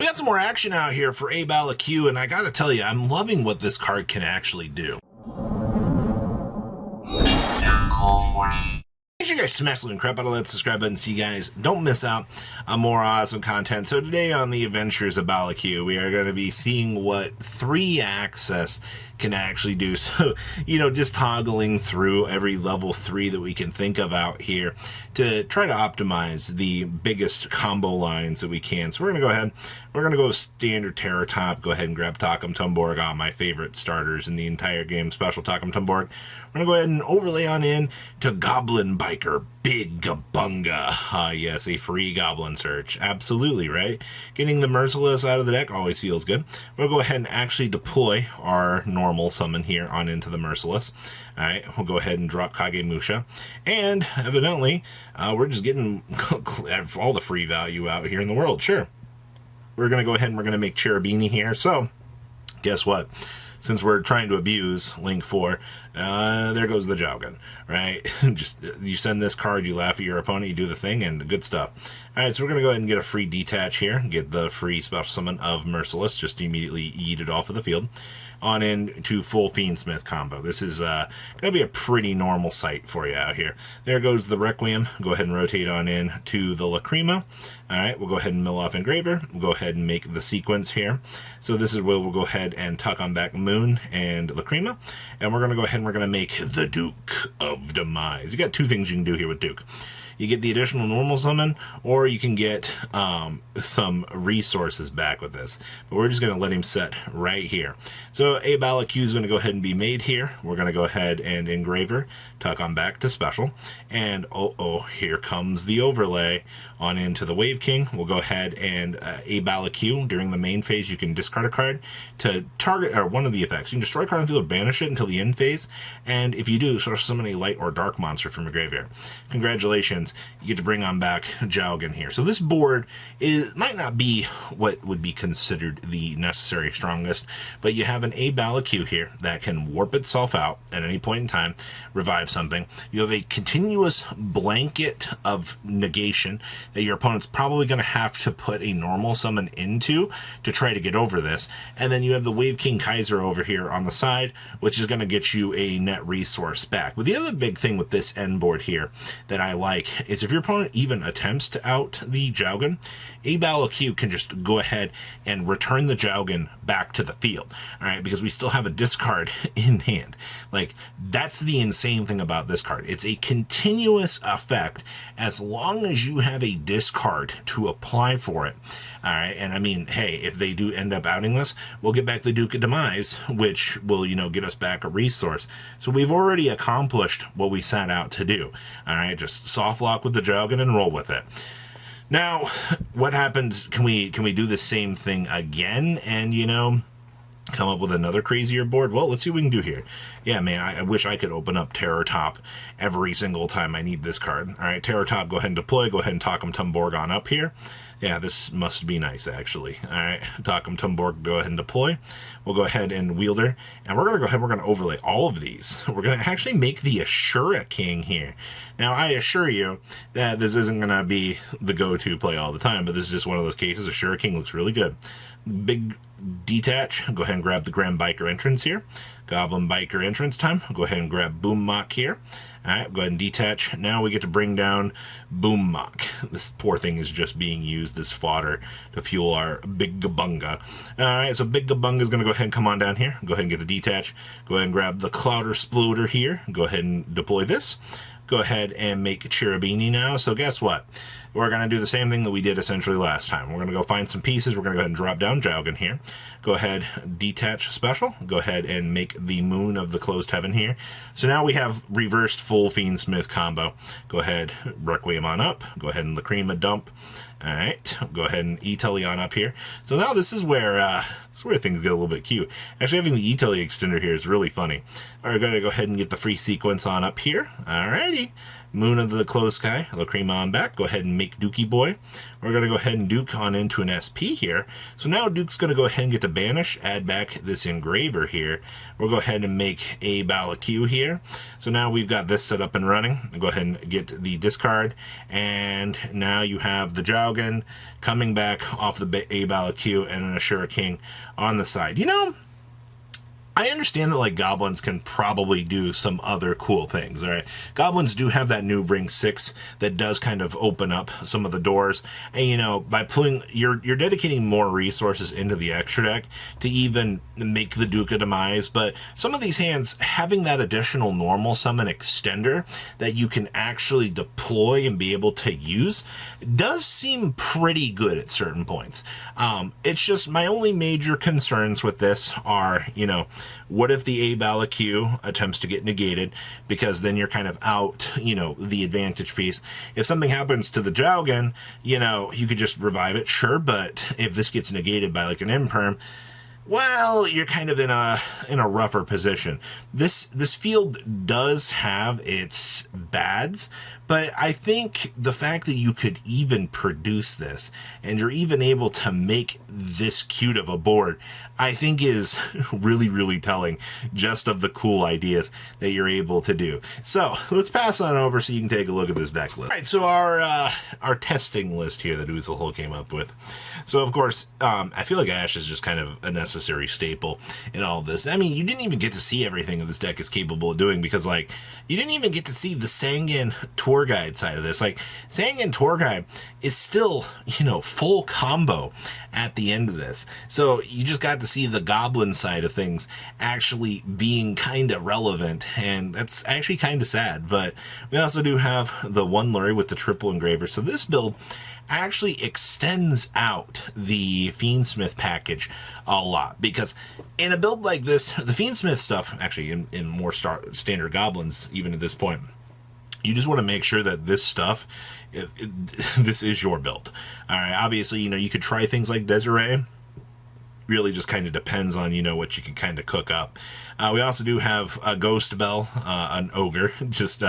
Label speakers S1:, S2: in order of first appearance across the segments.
S1: We got some more action out here for A-Bao A Qu, and I gotta tell you, I'm loving what this card can actually do. Make sure you guys smash the crap out of that subscribe button so you guys don't miss out on more awesome content. So today on the Adventures of A-Bao A Qu, we are going to be seeing what 3-access can actually do. So, just toggling through every level 3 that we can think of out here to try to optimize the biggest combo lines that we can. So we're going to go ahead, we're going to go standard Terror Top, go ahead and grab Takum Tumborg, my favorite starters in the entire game, special Takum Tumborg. We're going to go ahead and overlay on in to Goblin Biker, Big Gabunga. Yes, a free Goblin search. Absolutely, right? Getting the Merciless out of the deck always feels good. We'll go ahead and actually deploy our normal summon here on into the Merciless. Alright, we'll go ahead and drop Kagemusha. And, evidently, we're just getting all the free value out here in the world. Sure. We're going to go ahead and we're going to make Cherubini here. So, guess what? Since we're trying to abuse Link 4, there goes the Jowgen, right? Just, you send this card, you laugh at your opponent, you do the thing, and good stuff. Alright, so we're going to go ahead and get a free detach here, get the free special summon of Merciless, just immediately eat it off of the field, on into full Fiendsmith combo. This is going to be a pretty normal sight for you out here. There goes the Requiem. Go ahead and rotate on in to the Lacrima. Alright, we'll go ahead and mill off Engraver. We'll go ahead and make the sequence here. So this is where we'll go ahead and tuck on back Moon and Lacrima. And we're going to go ahead and we're going to make the Duke of Demise. You got two things you can do here with Duke. You get the additional normal summon, or you can get some resources back with this. But we're just going to let him set right here. So A-Bao A Qu is going to go ahead and be made here. We're going to go ahead and Engraver, tuck on back to special. And here comes the overlay on into the Wave King. We'll go ahead and A-Bao A Qu. During the main phase, you can discard a card to target, or one of the effects. You can destroy a card on the field, banish it until the end phase. And if you do, sort of summon a light or dark monster from your graveyard. Congratulations. You get to bring on back Jowgen here. So this board might not be what would be considered the necessary strongest, but you have an A-Bao A Qu here that can warp itself out at any point in time, revive something. You have a continuous blanket of negation that your opponent's probably going to have to put a normal summon into to try to get over this. And then you have the Wave King Kaiser over here on the side, which is going to get you a net resource back. But the other big thing with this end board here that I like is if your opponent even attempts to out the Jowgen, A-Bao A Qu can just go ahead and return the Jowgen back to the field, alright, because we still have a discard in hand. Like, that's the insane thing about this card. It's a continuous effect as long as you have a discard to apply for it. Alright, and I mean, hey, if they do end up outing this, we'll get back the Duke of Demise, which will, get us back a resource. So we've already accomplished what we set out to do. Alright, just soft lock with the Jowgen and roll with it. Now, what happens, can we do the same thing again and, come up with another crazier board? Well, let's see what we can do here. Yeah, man, I wish I could open up Terror Top every single time I need this card. All right, Terror Top, go ahead and deploy. Go ahead and Takum Tumborg on up here. Yeah, this must be nice, actually. All right, Takum Tumborg, go ahead and deploy. We'll go ahead and Wielder, and we're going to go ahead, we're going to overlay all of these. We're going to actually make the Ashura King here. Now, I assure you that this isn't going to be the go-to play all the time, but this is just one of those cases. Ashura King looks really good. Big detach, go ahead and grab the Grand Biker entrance here. Goblin Biker entrance time. Go ahead and grab Boom Mock here. Alright, go ahead and detach. Now we get to bring down Boom Mock. This poor thing is just being used as fodder to fuel our Big Gabunga. Alright, so Big Gabunga is going to go ahead and come on down here. Go ahead and get the detach. Go ahead and grab the Clouder Sploder here. Go ahead and deploy this. Go ahead and make Cherubini now. So guess what? We're going to do the same thing that we did essentially last time. We're going to go find some pieces. We're going to go ahead and drop down Jowgen here. Go ahead, detach special. Go ahead and make the Moon of the Closed Heaven here. So now we have reversed full Fiendsmith combo. Go ahead, Requiem on up. Go ahead and Lacrima dump. Alright, go ahead and E-Telly on up here. So now this is where things get a little bit cute. Actually, having the E-Telly extender here is really funny. Alright, we're going to go ahead and get the free sequence on up here. Alrighty. Moon of the Closed Sky, Lacrima on back. Go ahead and make Dookie Boy. We're going to go ahead and Duke on into an SP here. So now Duke's going to go ahead and get to banish, add back this Engraver here. We'll go ahead and make A-Bao A Qu here. So now we've got this set up and running. I'll go ahead and get the discard, and now you have the Jowgen coming back off the A-Bao A Qu and an Ashura King on the side. You know, I understand that, like, Goblins can probably do some other cool things, all right? Goblins do have that new Bring 6 that does kind of open up some of the doors. And, you know, by pulling, you're dedicating more resources into the extra deck to even make the Duke of Demise. But some of these hands, having that additional normal summon extender that you can actually deploy and be able to use does seem pretty good at certain points. It's just my only major concerns with this are, you know, what if the A-Bao A Qu attempts to get negated, because then you're kind of out, you know, the advantage piece. If something happens to the Jowgen, you know, you could just revive it, sure, but if this gets negated by like an Imperm, well, you're kind of in a rougher position. This field does have its bads, but I think the fact that you could even produce this and you're even able to make this cute of a board, I think is really, really telling just of the cool ideas that you're able to do. So let's pass on over so you can take a look at this deck list. All right, so our testing list here that Oozlehole came up with. So of course, I feel like Ash is just kind of a necessary staple in all of this. I mean, you didn't even get to see everything that this deck is capable of doing, because like you didn't even get to see the Sangan Tour Guide side of this. Like Sangan Tour Guide is still, you know, full combo at the end of this. So you just got to see the Goblin side of things actually being kind of relevant, and that's actually kind of sad. But we also do have the one Lurie with the triple Engraver. So this build actually extends out the Fiendsmith package a lot, because in a build like this, the Fiendsmith stuff, actually in more standard Goblins, even at this point, you just want to make sure that this stuff, this is your build. All right, obviously, you know, you could try things like Desiree. Really just kind of depends on, you know, what you can kind of cook up. We also do have a Ghost Bell, an Ogre, just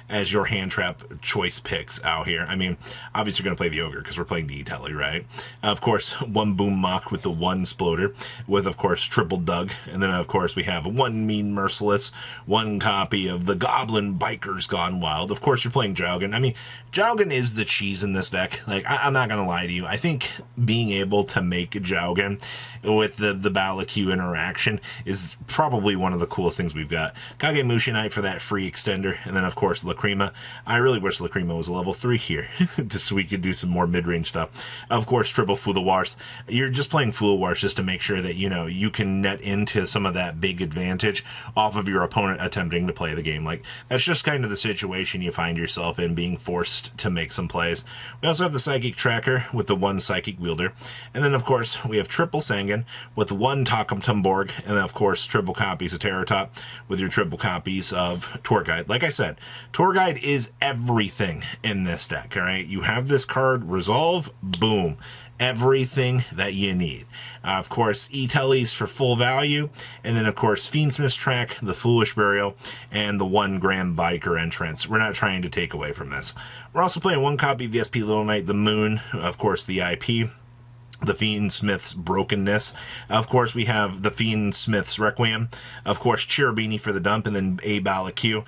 S1: as your hand trap choice picks out here. I mean, obviously you're going to play the Ogre because we're playing the Telly, right? Of course, one Boom Mock with the one Sploder, with, of course, triple Doug. And then, of course, we have one Mean Merciless, one copy of the Goblin Bikers Gone Wild. Of course, you're playing Jowgen. I mean, Jowgen is the cheese in this deck. Like, I'm not going to lie to you. I think being able to make Jowgen with the A-Bao A Qu interaction is probably one of the coolest things we've got. Kagemusha Knight for that free extender, and then of course Lacrima. I really wish Lacrima was a level 3 here, just so we could do some more mid-range stuff. Of course, triple Fulawars. You're just playing Fulawars just to make sure that, you know, you can net into some of that big advantage off of your opponent attempting to play the game. Like, that's just kind of the situation you find yourself in, being forced to make some plays. We also have the Psychic Tracker with the one Psychic Wielder, and then of course we have triple Sangan with one Takum Tumborg, and then of course triple copies of Terror Top with your triple copies of Tour Guide. Like I said, Tour Guide is everything in this deck, all right? You have this card, Resolve, boom, everything that you need. Of course, E-Tellies for full value, and then of course Fiendsmith's Track, the Foolish Burial, and the one Grand Biker entrance. We're not trying to take away from this. We're also playing one copy of the SP Little Knight, the Moon, of course the IP, the Fiendsmith's Brokenness. Of course, we have the Fiendsmith's Requiem. Of course, Cherubini for the dump, and then A-Bao A Qu.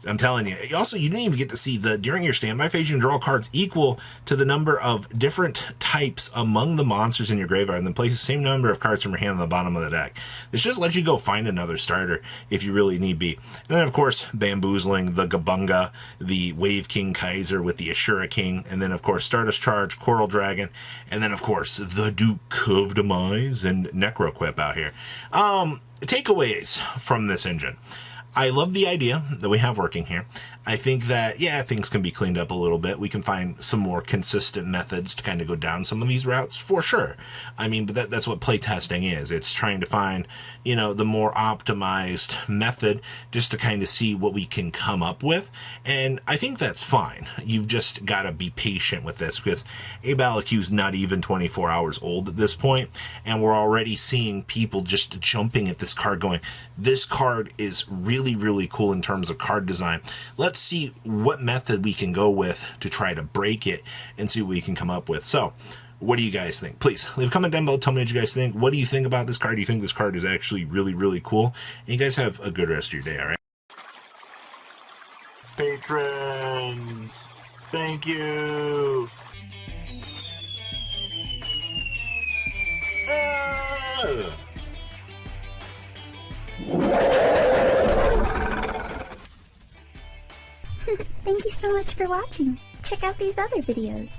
S1: I'm telling you. Also, you didn't even get to see during your standby phase, you can draw cards equal to the number of different types among the monsters in your graveyard, and then place the same number of cards from your hand on the bottom of the deck. This just lets you go find another starter if you really need be. And then, of course, Bamboozling, the Gabunga, the Wave King Kaiser with the Ashura King, and then, of course, Stardust Charge, Coral Dragon, and then, of course, the Duke of Demise and Necroquip out here. Takeaways from this engine. I love the idea that we have working here. I think that, yeah, things can be cleaned up a little bit. We can find some more consistent methods to kind of go down some of these routes, for sure. I mean, but that's what playtesting is. It's trying to find, you know, the more optimized method just to kind of see what we can come up with. And I think that's fine. You've just got to be patient with this, because A-Bao A Qu is not even 24 hours old at this point, and we're already seeing people just jumping at this card going, this card is really, really cool in terms of card design. Let's let's see what method we can go with to try to break it and see what we can come up with. So, what do you guys think? Please leave a comment down below. Tell me what you guys think. What do you think about this card? Do you think this card is actually really, really cool? And you guys have a good rest of your day, all right? Patrons, thank you.
S2: Thank you so much for watching. Check out these other videos.